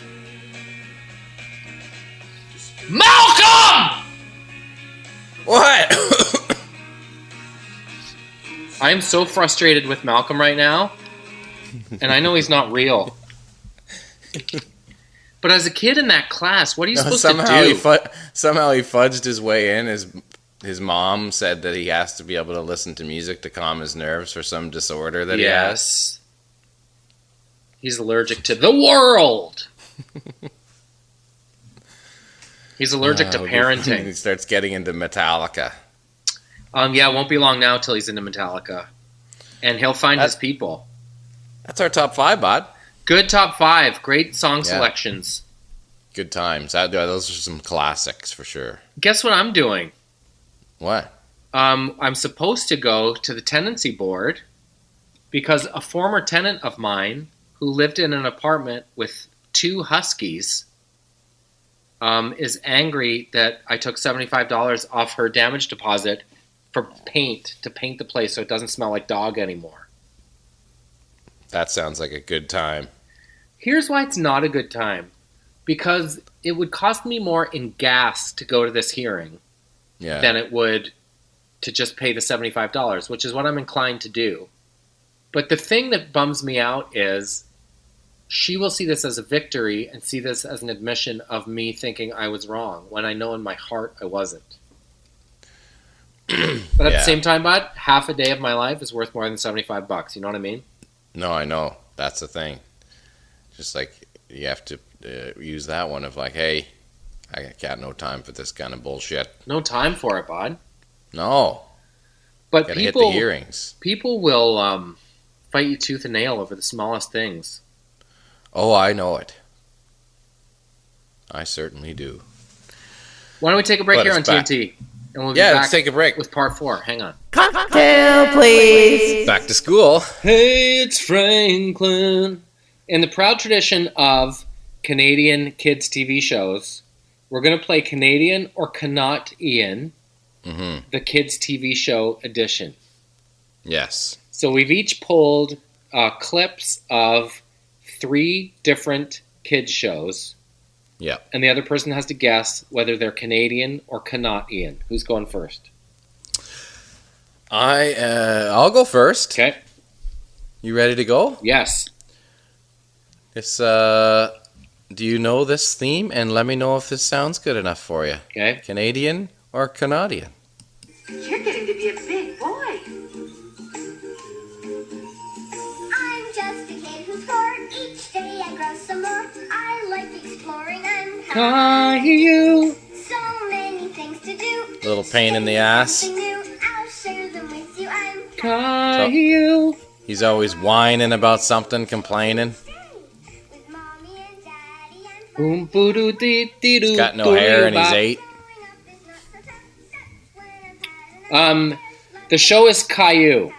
Malcolm! What? I am so frustrated with Malcolm right now, and I know he's not real. But as a kid in that class, what are you supposed to do? Somehow he fudged his way in. His mom said that he has to be able to listen to music to calm his nerves for some disorder that he has. Yes. He's allergic to the world. He's allergic to parenting. He starts getting into Metallica. Yeah, it won't be long now till he's into Metallica. And he'll find his people. That's our top 5, bud. Good top 5. Great song selections. Good times. Those are some classics for sure. Guess what I'm doing? What? I'm supposed to go to the tenancy board because a former tenant of mine who lived in an apartment with 2 huskies is angry that I took $75 off her damage deposit for paint to paint the place so it doesn't smell like dog anymore. That sounds like a good time. Here's why it's not a good time. Because it would cost me more in gas to go to this hearing than it would to just pay the $75, which is what I'm inclined to do. But the thing that bums me out is she will see this as a victory and see this as an admission of me thinking I was wrong, when I know in my heart I wasn't. But at the same time, bud, half a day of my life is worth more than $75. You know what I mean? No, I know. That's the thing. Just like you have to use that one of like, hey, I got no time for this kind of bullshit. No time for it, bud. No. But gotta hit the hearings. People will fight you tooth and nail over the smallest things. Oh, I know it. I certainly do. Why don't we take a break here on TNT? And we'll be back let's take a break with part 4. Hang on. Cocktail, please. Back to school. Hey, it's Franklin. In the proud tradition of Canadian kids' TV shows, we're going to play CaNOTian or CaNOTian, the kids' TV show edition. Yes. So we've each pulled clips of 3 different kids' shows. Yeah. And the other person has to guess whether they're Canadian or CaNOTian. Who's going first? I'll go first. Okay. You ready to go? Yes. It's do you know this theme? And let me know if this sounds good enough for you. Okay. Canadian or CaNOTian? You're getting to be a big boy. I'm just a kid who's 4. Each day I grow some more. I like exploring. I'm Caillou. so many things to do. Little pain in the ass. Something new. I'll share them with you. I'm Caillou. He's always whining about something, complaining. with mommy and daddy and Boom, boo doo dee dee doo. He's got no hair and he's 8. growing up is not so tough. That's when I've had enough. The show is Caillou.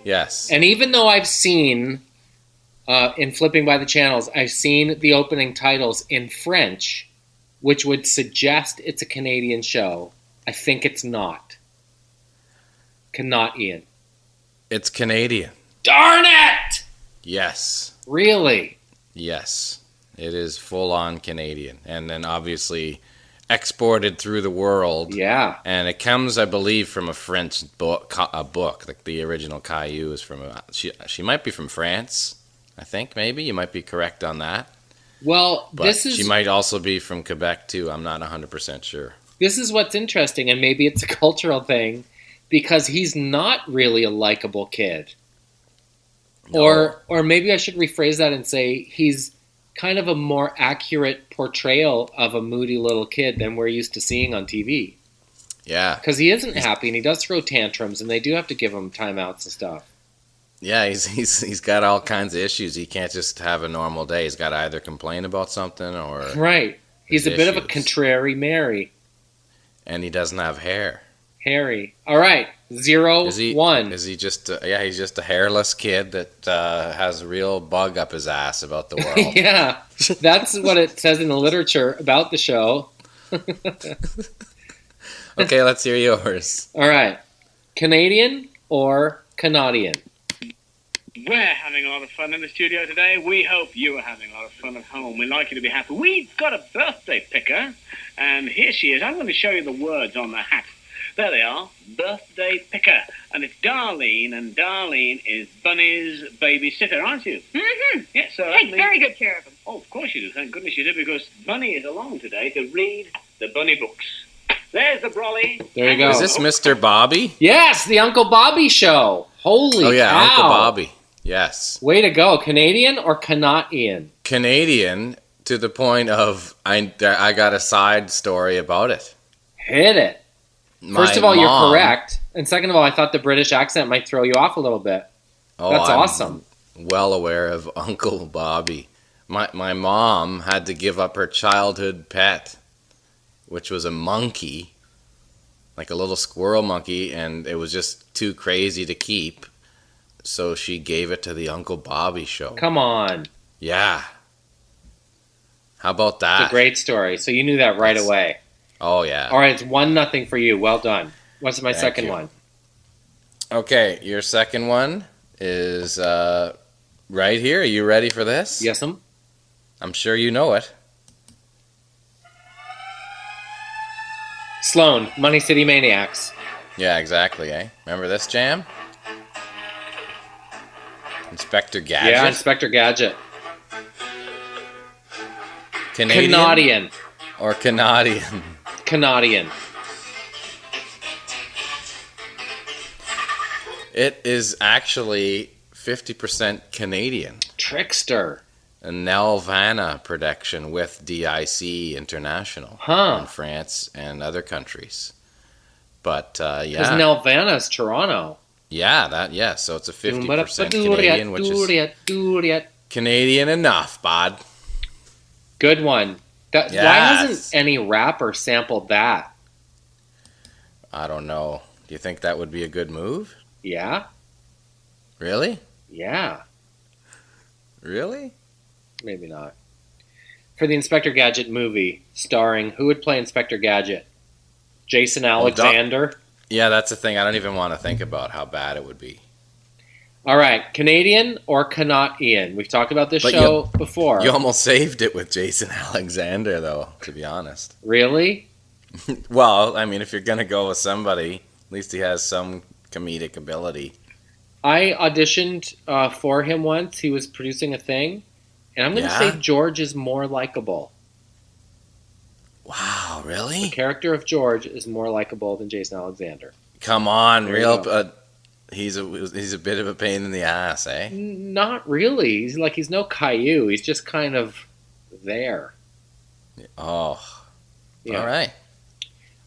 Yes. And even though I've seen, in flipping by the channels, I've seen the opening titles in French, which would suggest it's a Canadian show, I think it's not. CaNOTian. It's Canadian. Darn it! Yes. Really? Yes. It is full on Canadian. And then obviously exported through the world. Yeah. And it comes, I believe, from a French book. Like the original Caillou is from she might be from France, I think, maybe. You might be correct on that. Well, But she might also be from Quebec, too. I'm not 100% sure. This is what's interesting, and maybe it's a cultural thing, because he's not really a likable kid. No. Or maybe I should rephrase that and say he's kind of a more accurate portrayal of a moody little kid than we're used to seeing on TV. Yeah. Because he isn't happy, and he does throw tantrums, and they do have to give him timeouts and stuff. Yeah, he's got all kinds of issues. He can't just have a normal day. He's got to either complain about something or Right. He's a bit of a issues. contrary Mary. And he doesn't have hair. Harry. All right. 0, Is he 1. Is he just? He's just a hairless kid that has a real bug up his ass about the world. Yeah. That's what it says in the literature about the show. Okay, let's hear yours. All right. Canadian or CaNOTian? We're having a lot of fun in the studio today. We hope you are having a lot of fun at home. We'd like you to be happy. We've got a birthday picker, and here she is. I'm going to show you the words on the hat. There they are, birthday picker. And it's Darlene, and Darlene is Bunny's babysitter, aren't you? Mm-hmm. Yeah, so that Take means... very good care of him. Oh, of course you do. Thank goodness you do, because Bunny is along today to read the Bunny books. There's the brolly. There you go. Is this Mr. Bobby? Yes, the Uncle Bobby show. Holy Oh yeah, cow. Uncle Bobby. Yes. Way to go. Canadian or CaNOTian? Canadian to the point of I got a side story about it. Hit it. First My of all, mom- you're correct. And second of all, I thought the British accent might throw you off a little bit. Oh, That's I'm awesome. Well aware of Uncle Bobby. My mom had to give up her childhood pet, which was a monkey, like a little squirrel monkey, and it was just too crazy to keep. So she gave it to the Uncle Bobby show. Come on. Yeah. How about It's that? a great story. So you knew that right That's- away. Oh yeah. All right, it's 1-0 for you. Well done. What's my Thank second you. one? Okay, your second one is right here. Are you ready for this? Yes, I'm sure you know it. Sloan, Money City Maniacs. Yeah, exactly, eh? Remember this jam? Inspector Gadget? Yeah, Inspector Gadget. Canadian CaNOTian. or CaNOTian? CaNOTian. It is actually 50% Canadian. Trickster. A Nelvana production with DIC International Huh. in France and other countries. But Because yeah, Nelvana's Toronto. so it's a 50% Canadian, which is Canadian enough, bod. Good one. Why Yes. hasn't any rapper sampled that? I don't know. Do you think that would be a good move? Yeah? Really? Yeah. Really? Maybe not. For the Inspector Gadget movie, starring, who would play Inspector Gadget? Jason Alexander? Yeah, that's the thing. I don't even want to think about how bad it would be. All right, Canadian or CaNOTian? We've talked about this But show before. You almost saved it with Jason Alexander, though, to be honest. Really? Well, I mean, if you're going to go with somebody, at least he has some comedic ability. I auditioned for him once. He was producing a thing. And I'm going to Yeah? say George is more likable. Wow, The really? character of George is more likable than Jason Alexander. Come on, There you real. go. He's a bit of a pain in the ass, eh? Not really. He's no Caillou. He's just kind of there. Oh, Yeah. all right.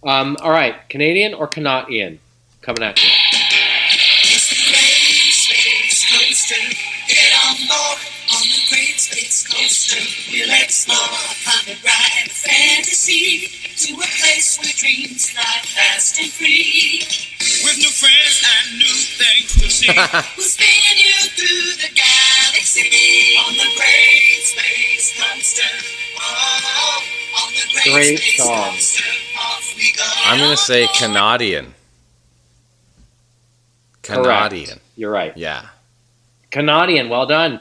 All right, Canadian or CaNOTian? Coming at you. It's the great space coaster. Get on board on the great space coaster. We'll explore a planet ride of fantasy to a place where dreams fly fast and free. With new friends and new things to see. We'll spin you through the galaxy on the great space coaster. Oh, on the Great space song. coaster. Off we go. I'm going to say CaNOTian. Correct. CaNOTian. You're right. Yeah. CaNOTian, well done.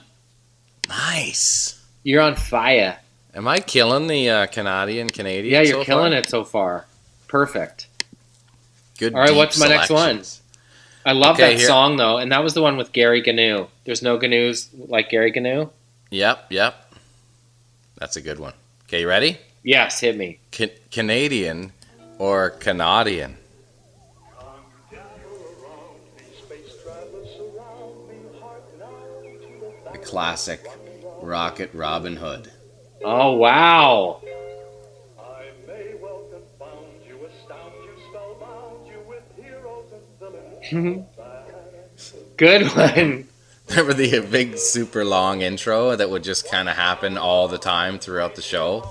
Nice. You're on fire. Am I killing the Canadian? Yeah, you're killing it so far. Perfect. Good. All right, deep what's my next one? selections. I love Okay, that here- song, though, and that was the one with Gary Gnu. There's no Gnus like Gary Gnu? Yep. That's a good one. Okay, you ready? Yes, hit me. Canadian or CaNOTian? The classic Rocket Robin Hood. Oh, wow. Good one. Remember the big, super long intro that would just kind of happen all the time throughout the show?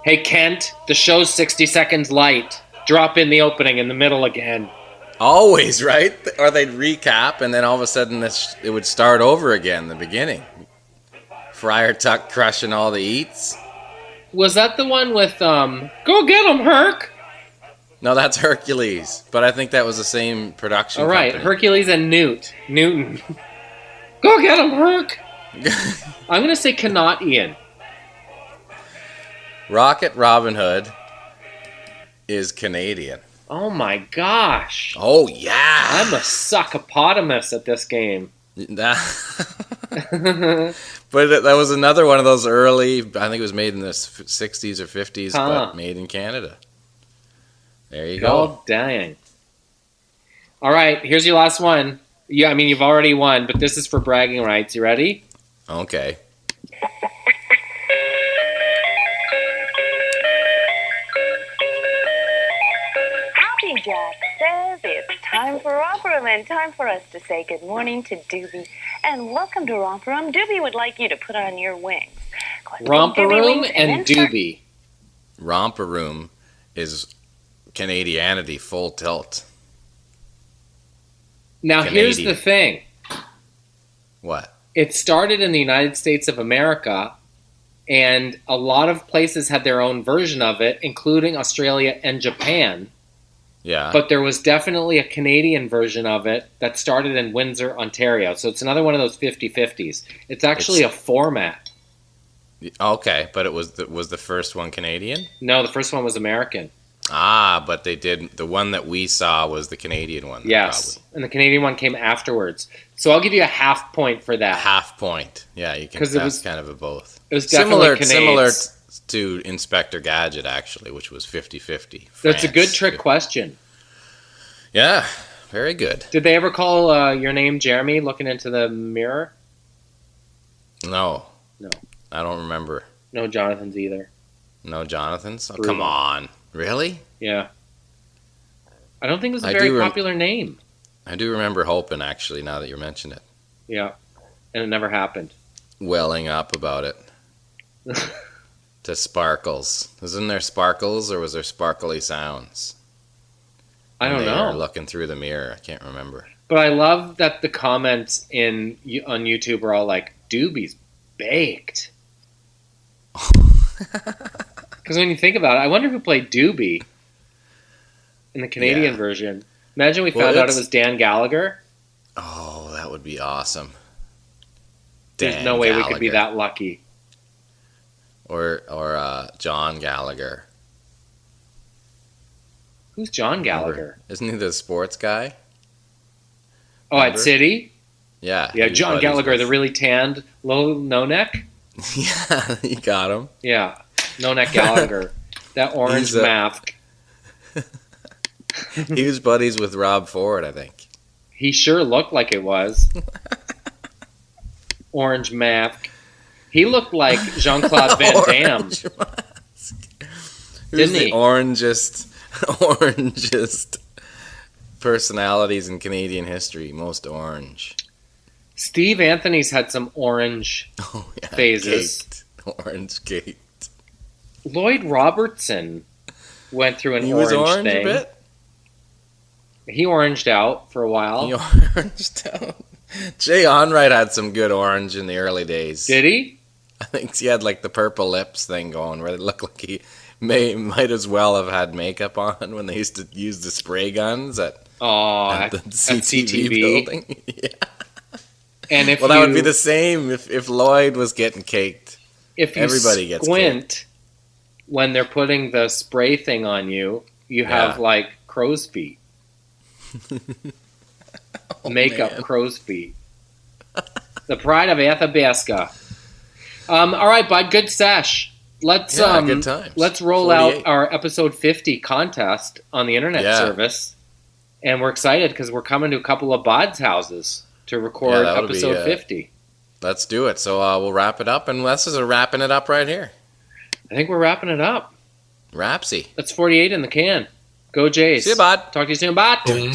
Hey, Kent, the show's 60 seconds light. Drop in the opening in the middle again. Always, right? Or they'd recap, and then all of a sudden it would start over again, the beginning. Friar Tuck crushing all the eats. Was that the one with, go get him, Herc? No, that's Hercules. But I think that was the same production All right, company. Hercules and Newton. Go get him, Herc. I'm going to say CaNOTian. Rocket Robin Hood is Canadian. Oh my gosh. Oh, yeah. I'm a suckopotamus at this game. But that was another one of those early, I think it was made in the 60s or 50s, but made in Canada. There you go. Oh, dang. All right, here's your last one. Yeah, I mean, you've already won, but this is for bragging rights. You ready? Okay. Happy Jack says it's time for Romper Room and time for us to say good morning to Doobie. And welcome to Romper Room. Doobie would like you to put on your wings. Romper Room and Doobie. Romper Room is Canadianity full tilt. Now, here's Canadian. the thing. What? It started in the United States of America, and a lot of places had their own version of it, including Australia and Japan. Yeah. But there was definitely a Canadian version of it that started in Windsor, Ontario. So it's another one of those 50-50s. It's actually a format. Okay, but it was the first one Canadian? No, the first one was American. Ah, but they did. The one that we saw was the Canadian one. Yes, probably. and the Canadian one came afterwards. So I'll give you a half point for that. Half point. Yeah, you can. 'Cause That's it was kind of a both. It was definitely similar Canades. to Inspector Gadget, actually, which was 50-50. That's a good France. trick question. Yeah, very good. Did they ever call your name Jeremy looking into the mirror? No. No. I don't remember. No Jonathan's either. No Jonathan's? Oh, Brutal. come on. Really? Yeah. I don't think it was a I very do popular name. I do remember hoping, actually, now that you mention it. Yeah. And it never happened. Welling up about it. To Sparkles. Wasn't there Sparkles, or was there Sparkly Sounds? I don't When they know. were looking through the mirror. I can't remember. But I love that the comments on YouTube are all like, Doobie's baked. Because when you think about it, I wonder who played Doobie in the Canadian version. Imagine we found out it was Dan Gallagher. Oh, that would be awesome. There's Dan no way we could be Gallagher. that lucky. Or John Gallagher. Who's John Gallagher? Remember? Isn't he the sports guy? Oh, Remember? at City? Yeah. Yeah, he was John buddies Gallagher, with- the really tanned, low no-neck? Yeah, you got him. Yeah, no-neck Gallagher. That orange He's a- mask. He was buddies with Rob Ford, I think. He sure looked like it was. Orange mask. He looked like Jean-Claude Van Damme. Orange mask. Who's Didn't the he? orangest personalities in Canadian history? Most orange. Steve Anthony's had some orange Oh, yeah. phases. Caked. Orange caked. Lloyd Robertson went through an He orange was orange thing. a bit? He oranged out for a while. He oranged out. Jay Onright had some good orange in the early days. Did he? I think he had like the purple lips thing going where it looked like he might as well have had makeup on when they used to use the spray guns at At the CTV. CTV building. Yeah. And if Well, that would you- be the same if Lloyd was getting caked. If you Everybody gets squint when they're putting the spray thing on you, you have Yeah. like crow's feet. Makeup man. crow's feet. The pride of Athabasca. All right, bud. Good sesh. Let's good times. let's roll 48. out our episode 50 contest on the internet Yeah. service, and we're excited because we're coming to a couple of Bod's houses to record that'll be, episode 50. Let's do it. So we'll wrap it up, and this is a wrapping it up right here. I think we're wrapping it up. Rapsy. That's 48 in the can. Go Jays. See you, bud. Talk to you soon, bud. Boom,